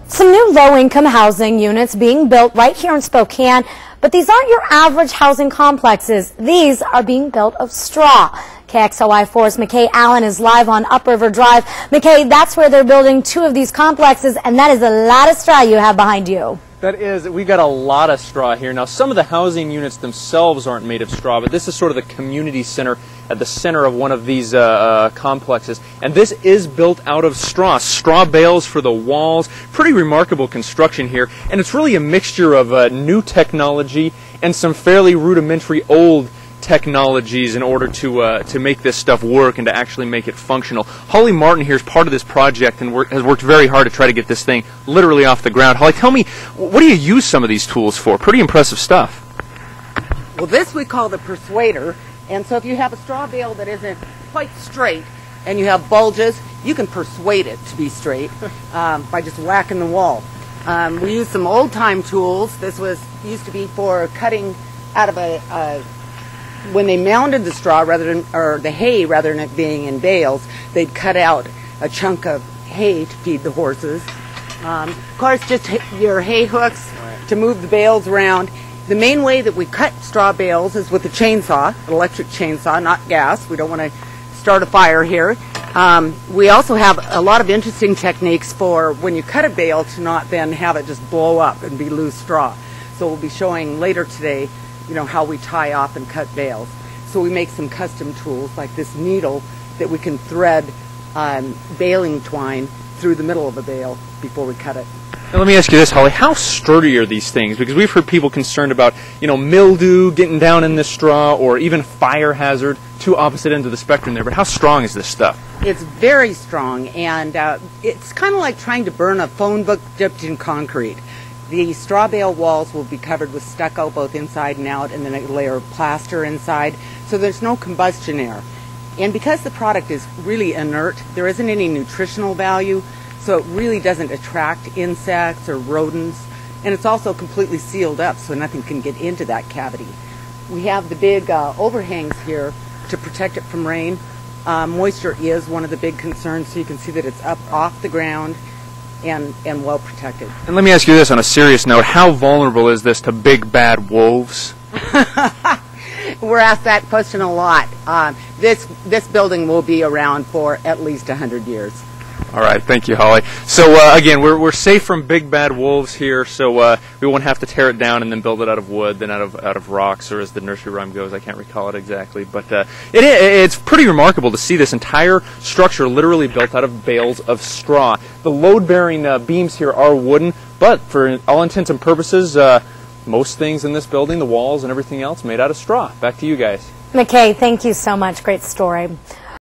Some new low-income housing units being built right here in Spokane, but these aren't your average housing complexes. These are being built of straw. KXLY4's McKay Allen is live on Upriver Drive. McKay, that's where they're building two of these complexes, and that is a lot of straw you have behind you. That is, we've got a lot of straw here. Now, some of the housing units themselves aren't made of straw, but this is sort of the community center at the center of one of these complexes. And this is built out of straw. Straw bales for the walls. Pretty remarkable construction here. And it's really a mixture of new technology and some fairly rudimentary old technologies in order to make this stuff work and to actually make it functional. Holly Martin here is part of this project and has worked very hard to try to get this thing literally off the ground. Holly, tell me, what do you use some of these tools for? Pretty impressive stuff. Well, this we call the persuader, and so if you have a straw bale that isn't quite straight and you have bulges, you can persuade it to be straight by just whacking the wall. We use some old-time tools. This used to be for cutting out of when they mounded the straw or the hay rather than it being in bales, they'd cut out a chunk of hay to feed the horses. Of course, just your hay hooks to move the bales around. The main way that we cut straw bales is with a chainsaw, an electric chainsaw, not gas. We don't want to start a fire here. We also have a lot of interesting techniques for when you cut a bale to not then have it just blow up and be loose straw. So we'll be showing later today how we tie off and cut bales. So we make some custom tools like this needle that we can thread baling twine through the middle of a bale before we cut it. Now let me ask you this, Holly, how sturdy are these things? Because we've heard people concerned about, mildew getting down in this straw or even fire hazard, two opposite ends of the spectrum there, but how strong is this stuff? It's very strong, and it's kind of like trying to burn a phone book dipped in concrete. The straw bale walls will be covered with stucco both inside and out, and then a layer of plaster inside, so there's no combustion air. And because the product is really inert, there isn't any nutritional value, so it really doesn't attract insects or rodents, and it's also completely sealed up so nothing can get into that cavity. We have the big overhangs here to protect it from rain. Moisture is one of the big concerns, so you can see that it's up off the ground and well protected. And let me ask you this on a serious note, how vulnerable is this to big bad wolves? We're asked that question a lot. This building will be around for at least 100 years. All right, thank you, Holly. So again, we're safe from big bad wolves here, so we won't have to tear it down and then build it out of wood, then out of rocks, or as the nursery rhyme goes, I can't recall it exactly. But it's pretty remarkable to see this entire structure literally built out of bales of straw. The load-bearing beams here are wooden, but for all intents and purposes, most things in this building, the walls and everything else, made out of straw. Back to you guys. McKay, thank you so much. Great story.